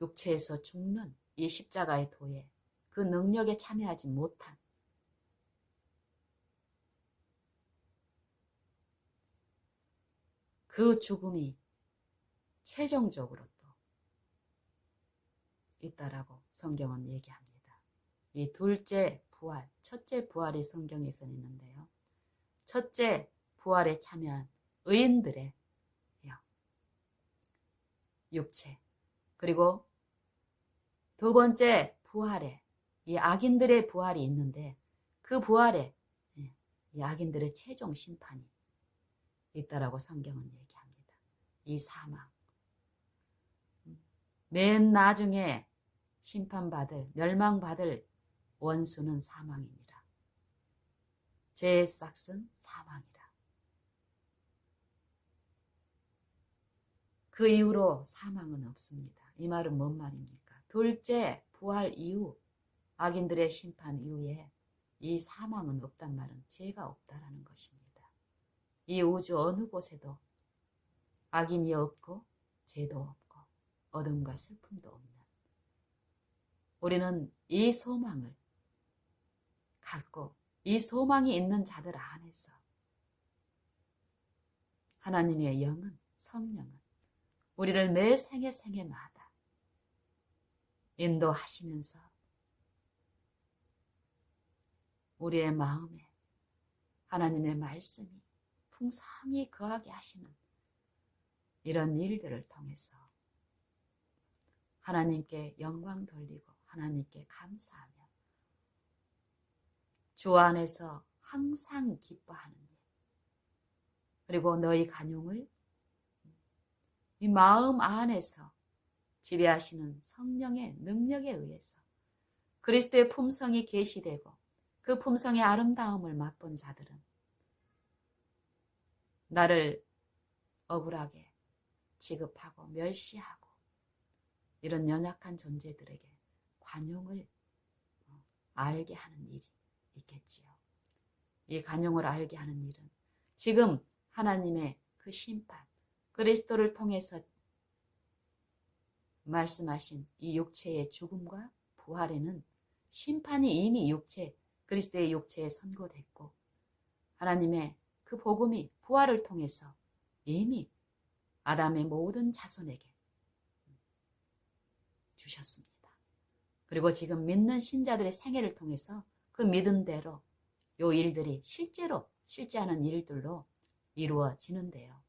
육체에서 죽는 이 십자가의 도에 그 능력에 참여하지 못한 그 죽음이 최종적으로 또 있다라고 성경은 얘기합니다. 이 둘째 부활, 첫째 부활이 성경에서는 있는데요. 첫째 부활에 참여한 의인들의 육체, 그리고 두 번째 부활에 이 악인들의 부활이 있는데, 그 부활에 이 악인들의 최종 심판이 있다라고 성경은 얘기합니다. 이 사망, 맨 나중에 심판받을, 멸망받을 원수는 사망입니다. 죄의 싹은 사망이라. 그 이후로 사망은 없습니다. 이 말은 뭔 말입니까? 둘째 부활 이후, 악인들의 심판 이후에 이 사망은 없단 말은 죄가 없다라는 것입니다. 이 우주 어느 곳에도 악인이 없고 죄도 없고 어둠과 슬픔도 없는 우리는 이 소망을 갖고 이 소망이 있는 자들 안에서 하나님의 영은, 성령은 우리를 매 생애마다 인도하시면서 우리의 마음에 하나님의 말씀이 풍성히 거하게 하시는 이런 일들을 통해서 하나님께 영광 돌리고 하나님께 감사하며 주 안에서 항상 기뻐하는 일, 그리고 너희 간용을 이 마음 안에서 지배하시는 성령의 능력에 의해서 그리스도의 품성이 계시되고 그 품성의 아름다움을 맛본 자들은 나를 억울하게 취급하고 멸시하고 이런 연약한 존재들에게 관용을 알게 하는 일이 있겠지요. 이 관용을 알게 하는 일은 지금 하나님의 그 심판, 그리스도를 통해서 말씀하신 이 육체의 죽음과 부활에는 심판이 이미 그리스도의 육체에 선고됐고 하나님의 그 복음이 부활을 통해서 이미 아담의 모든 자손에게 주셨습니다. 그리고 지금 믿는 신자들의 생애를 통해서 그 믿음대로 이 일들이 실제로 실제하는 일들로 이루어지는데요.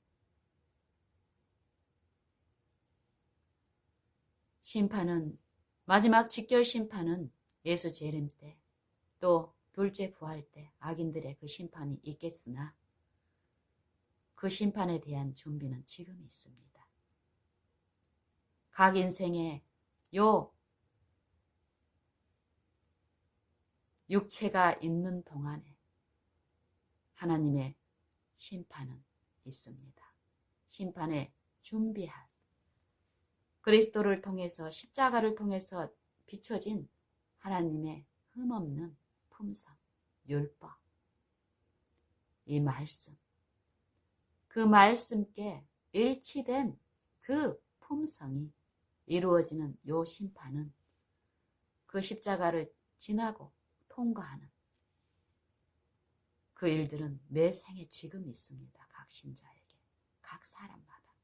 심판은 마지막 직결 심판은 예수 재림 때 또 둘째 부활 때 악인들의 그 심판이 있겠으나 그 심판에 대한 준비는 지금 있습니다. 각 인생에 요 육체가 있는 동안에 하나님의 심판은 있습니다. 심판에 준비할 그리스도를 통해서 십자가를 통해서 비춰진 하나님의 흠없는 품성, 율법, 이 말씀, 그 말씀께 일치된 그 품성이 이루어지는 요 심판은 그 십자가를 지나고 통과하는 그 일들은 매 생에 지금 있습니다. 각 신자에게, 각 사람마다.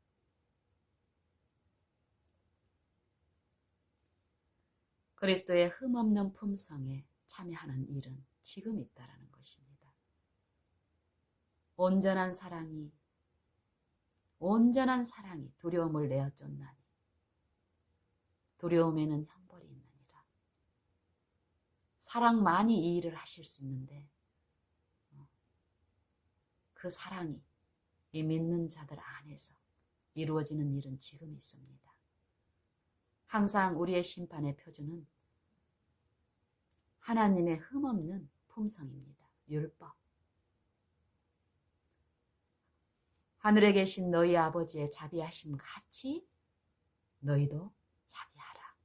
그리스도의 흠없는 품성에 참여하는 일은 지금 있다라는 것입니다. 온전한 사랑이 두려움을 내어 쫓나니 두려움에는 형벌이 있느니라. 사랑만이 이 일을 하실 수 있는데 그 사랑이 이 믿는 자들 안에서 이루어지는 일은 지금 있습니다. 항상 우리의 심판의 표준은 하나님의 흠없는 품성입니다. 율법. 하늘에 계신 너희 아버지의 자비하심 같이 너희도 자비하라.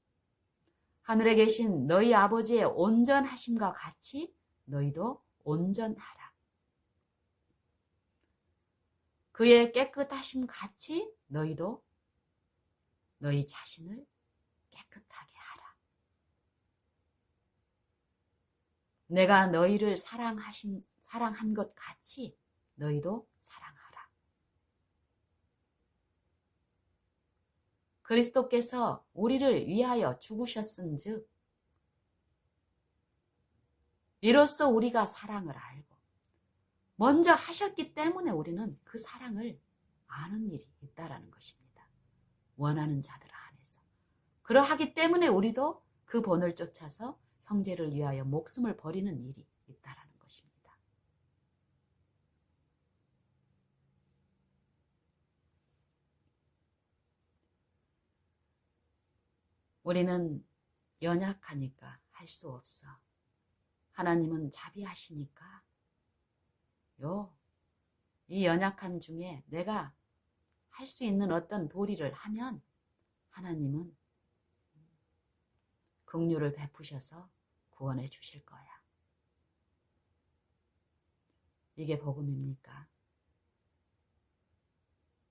하늘에 계신 너희 아버지의 온전하심과 같이 너희도 온전하라. 그의 깨끗하심 같이 너희도 너희 자신을 깨끗하게 하라. 내가 너희를 사랑한 것 같이 너희도 사랑하라. 그리스도께서 우리를 위하여 죽으셨은즉 이로써 우리가 사랑을 알고 먼저 하셨기 때문에 우리는 그 사랑을 아는 일이 있다라는 것입니다. 원하는 자들 안에서. 그러하기 때문에 우리도 그 본을 쫓아서 형제를 위하여 목숨을 버리는 일이 있다라는 것입니다. 우리는 연약하니까 할 수 없어. 하나님은 자비하시니까 이 연약한 중에 내가 할 수 있는 어떤 도리를 하면 하나님은 긍휼을 베푸셔서 구원해 주실 거야. 이게 복음입니까?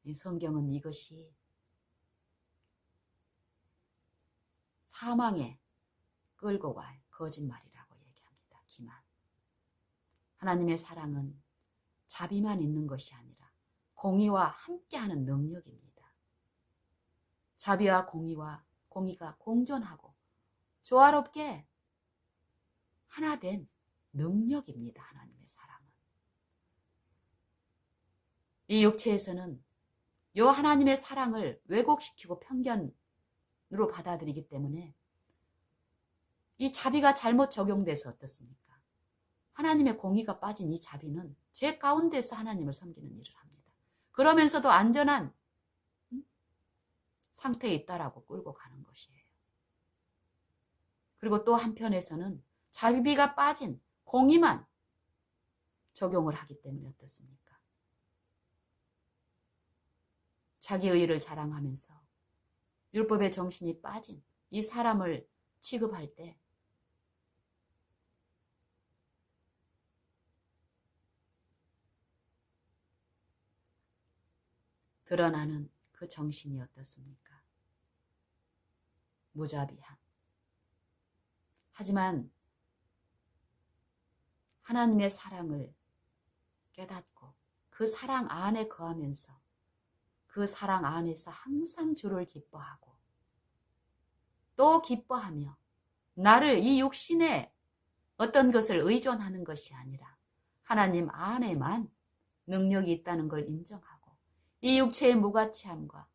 이 성경은 이것이 사망의 끌고 갈 거짓말이라고 얘기합니다. 기만. 하나님의 사랑은 자비만 있는 것이 아니라 공의와 함께하는 능력입니다. 자비와 공의가 공존하고 조화롭게 하나 된 능력입니다. 하나님의 사랑은. 이 육체에서는 요 하나님의 사랑을 왜곡시키고 편견으로 받아들이기 때문에 이 자비가 잘못 적용돼서 어떻습니까? 하나님의 공의가 빠진 이 자비는 죄 가운데서 하나님을 섬기는 일을 합니다. 그러면서도 안전한 상태에 있다라고 끌고 가는 것이에요. 그리고 또 한편에서는 자비가 빠진 공의만 적용을 하기 때문에 어떻습니까? 자기 의의를 자랑하면서 율법의 정신이 빠진 이 사람을 취급할 때 드러나는 그 정신이 어떻습니까? 무자비함. 하지만 하나님의 사랑을 깨닫고 그 사랑 안에 거하면서 그 사랑 안에서 항상 주를 기뻐하고 또 기뻐하며 나를 이 육신의 어떤 것을 의존하는 것이 아니라 하나님 안에만 능력이 있다는 걸 인정하고 이 육체의 무가치함과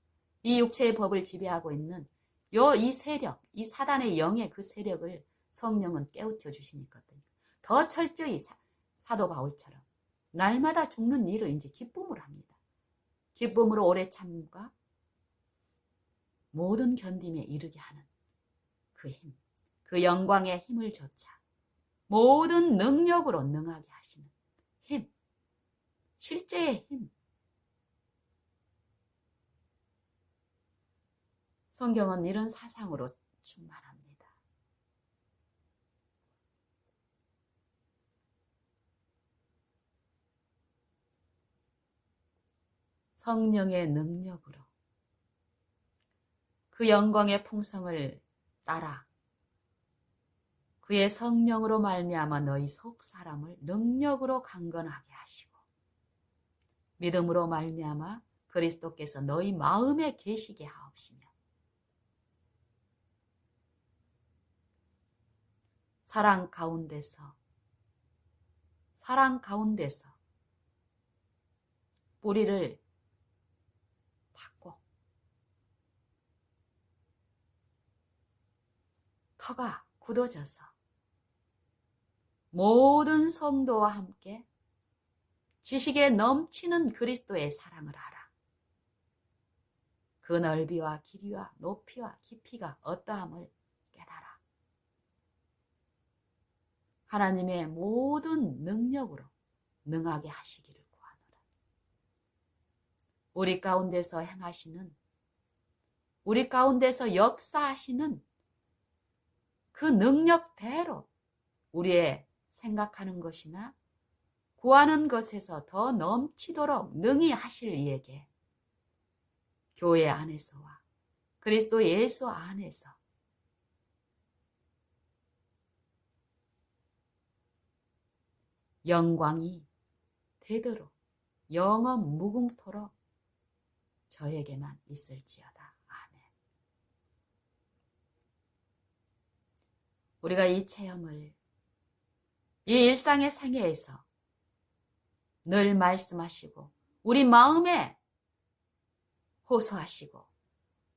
이 육체의 법을 지배하고 있는 이 세력, 이 사단의 영의 그 세력을 성령은 깨우쳐 주시니거든요. 더 철저히 사도 바울처럼 날마다 죽는 일을 이제 기쁨으로 합니다. 기쁨으로 오래 참과 모든 견딤에 이르게 하는 그 힘, 그 영광의 힘을 조차 모든 능력으로 능하게 하시는 힘, 실제의 힘. 성경은 이런 사상으로 충만합니다. 성령의 능력으로 그 영광의 풍성을 따라 그의 성령으로 말미암아 너희 속 사람을 능력으로 강건하게 하시고 믿음으로 말미암아 그리스도께서 너희 마음에 계시게 하옵시며 사랑 가운데서 뿌리를 닫고 터가 굳어져서 모든 성도와 함께 지식에 넘치는 그리스도의 사랑을 알아. 그 넓이와 길이와 높이와 깊이가 어떠함을 깨달아. 하나님의 모든 능력으로 능하게 하시기를 구하노라. 우리 가운데서 행하시는, 우리 가운데서 역사하시는 그 능력대로 우리의 생각하는 것이나 구하는 것에서 더 넘치도록 능히 하실 이에게 교회 안에서와 그리스도 예수 안에서 영광이 되도록 영원 무궁토록 저에게만 있을지어다. 아멘. 우리가 이 체험을 이 일상의 생애에서 늘 말씀하시고 우리 마음에 호소하시고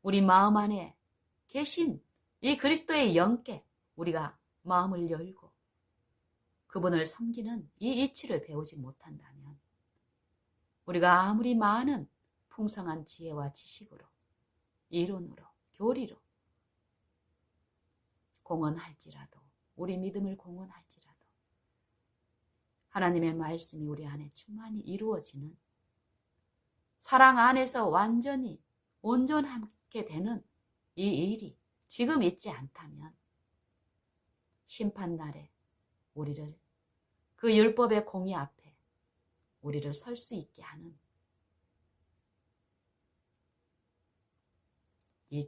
우리 마음 안에 계신 이 그리스도의 영께 우리가 마음을 열고 그분을 섬기는 이 이치를 배우지 못한다면 우리가 아무리 많은 풍성한 지혜와 지식으로 이론으로 교리로 공헌할지라도 우리 믿음을 공헌할지라도 하나님의 말씀이 우리 안에 충만히 이루어지는 사랑 안에서 완전히 온전하게 되는 이 일이 지금 있지 않다면 심판날에 우리를 그 율법의 공의 앞에 우리를 설 수 있게 하는 이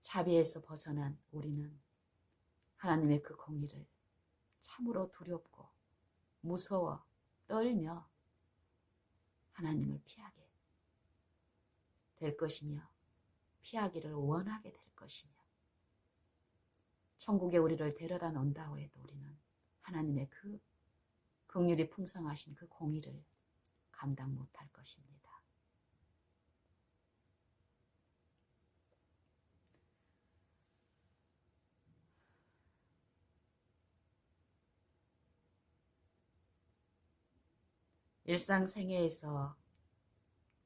자비에서 벗어난 우리는 하나님의 그 공의를 참으로 두렵고 무서워 떨며 하나님을 피하게 될 것이며 피하기를 원하게 될 것이며 천국에 우리를 데려다 놓는다고 해도 우리는 하나님의 그 긍휼이 풍성하신 그 공의를 감당 못할 것입니다. 일상생애에서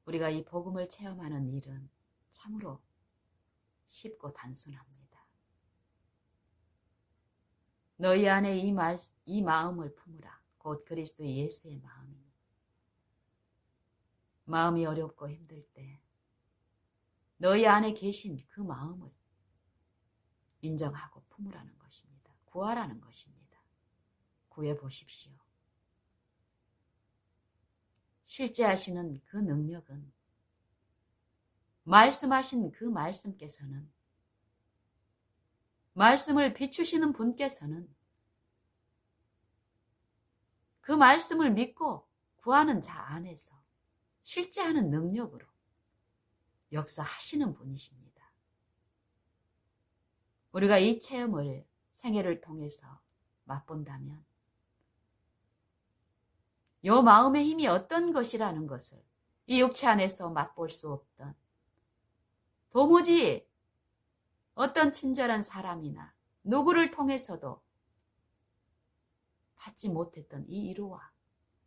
우리가 이 복음을 체험하는 일은 참으로 쉽고 단순합니다. 너희 안에 이 마음을 품으라. 곧 그리스도 예수의 마음이니. 마음이 어렵고 힘들 때 너희 안에 계신 그 마음을 인정하고 품으라는 것입니다. 구하라는 것입니다. 구해보십시오. 실제 하시는 그 능력은 말씀하신 그 말씀께서는 말씀을 비추시는 분께서는 그 말씀을 믿고 구하는 자 안에서 실제 하는 능력으로 역사하시는 분이십니다. 우리가 이 체험을 생애를 통해서 맛본다면 요 마음의 힘이 어떤 것이라는 것을 이 육체 안에서 맛볼 수 없던 도무지 어떤 친절한 사람이나 누구를 통해서도 받지 못했던 이 위로와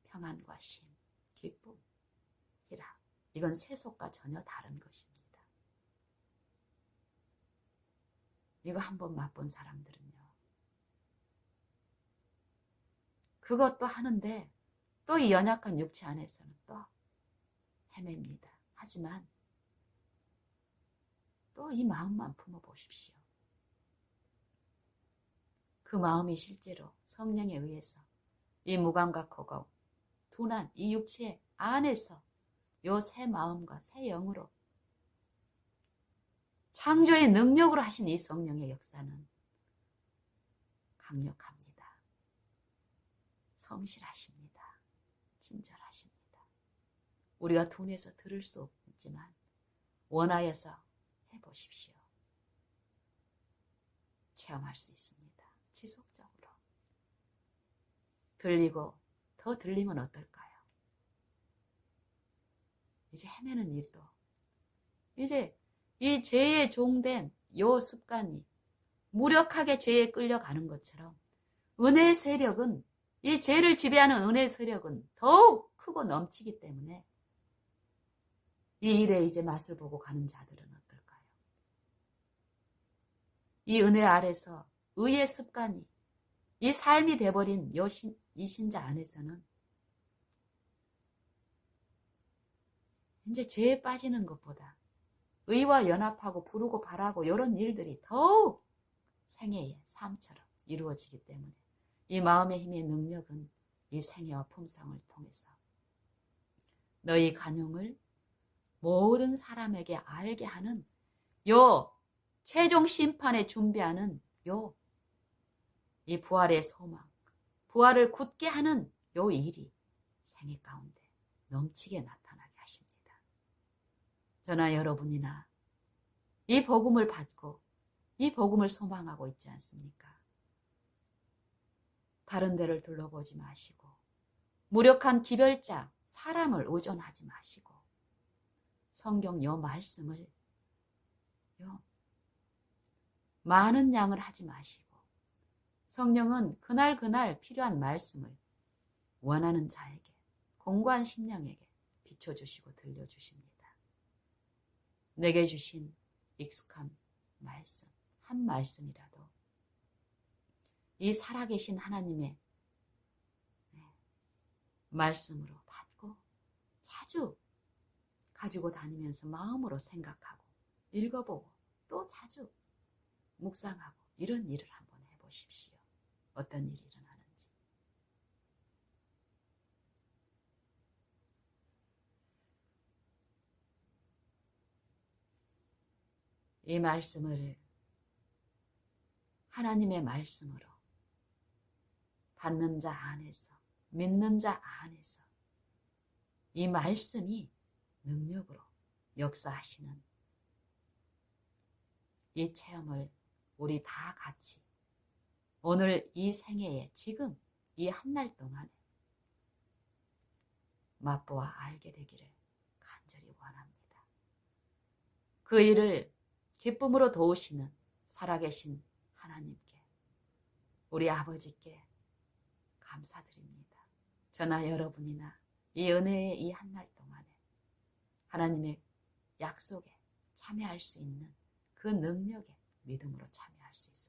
평안과 쉼, 기쁨, 희락, 이건 세속과 전혀 다른 것입니다. 이거 한번 맛본 사람들은요. 그것도 하는데 또 이 연약한 육체 안에서는 또 헤맵니다. 하지만 또 이 마음만 품어보십시오. 그 마음이 실제로 성령에 의해서 이 무감각하고 둔한 이 육체 안에서 요 새 마음과 새 영으로 창조의 능력으로 하신 이 성령의 역사는 강력합니다. 성실하십니다. 친절하십니다. 우리가 둔해서 들을 수 없지만 원하여서 해보십시오. 체험할 수 있습니다. 지속적으로. 들리고 더 들리면 어떨까요? 이제 헤매는 일도 이제 이 죄에 종된 요 습관이 무력하게 죄에 끌려가는 것처럼 은혜의 세력은 이 죄를 지배하는 은혜의 세력은 더욱 크고 넘치기 때문에 이 일에 이제 맛을 보고 가는 자들은 어떨까요? 이 은혜 아래서 의의 습관이 이 삶이 돼버린 이 신자 안에서는 이제 죄에 빠지는 것보다 의와 연합하고 부르고 바라고 이런 일들이 더욱 생애의 삶처럼 이루어지기 때문에 이 마음의 힘의 능력은 이 생애와 품성을 통해서 너희 간용을 모든 사람에게 알게 하는 요 최종 심판에 준비하는 요 이 부활의 소망, 부활을 굳게 하는 요 일이 생애 가운데 넘치게 나타나게 하십니다. 저나 여러분이나 이 복음을 받고 이 복음을 소망하고 있지 않습니까? 다른 데를 둘러보지 마시고 무력한 기별자, 사람을 의존하지 마시고 성경 요 말씀을 요 많은 양을 하지 마시고 성령은 그날 필요한 말씀을 원하는 자에게 공고한 심령에게 비춰주시고 들려주십니다. 내게 주신 익숙한 말씀, 한 말씀이라도 이 살아계신 하나님의 말씀으로 받고 자주 가지고 다니면서 마음으로 생각하고 읽어보고 또 자주 묵상하고 이런 일을 한번 해보십시오. 어떤 일이 일어나는지. 이 말씀을 하나님의 말씀으로 받는 자 안에서, 믿는 자 안에서 이 말씀이 능력으로 역사하시는 이 체험을 우리 다 같이 오늘 이 생애에 지금 이 한 날 동안에 맛보아 알게 되기를 간절히 원합니다. 그 일을 기쁨으로 도우시는 살아계신 하나님께, 우리 아버지께 감사드립니다. 저나 여러분이나 이 은혜의 이 한 날 동안에 하나님의 약속에 참여할 수 있는 그 능력에 믿음으로 참여할 수 있습니다.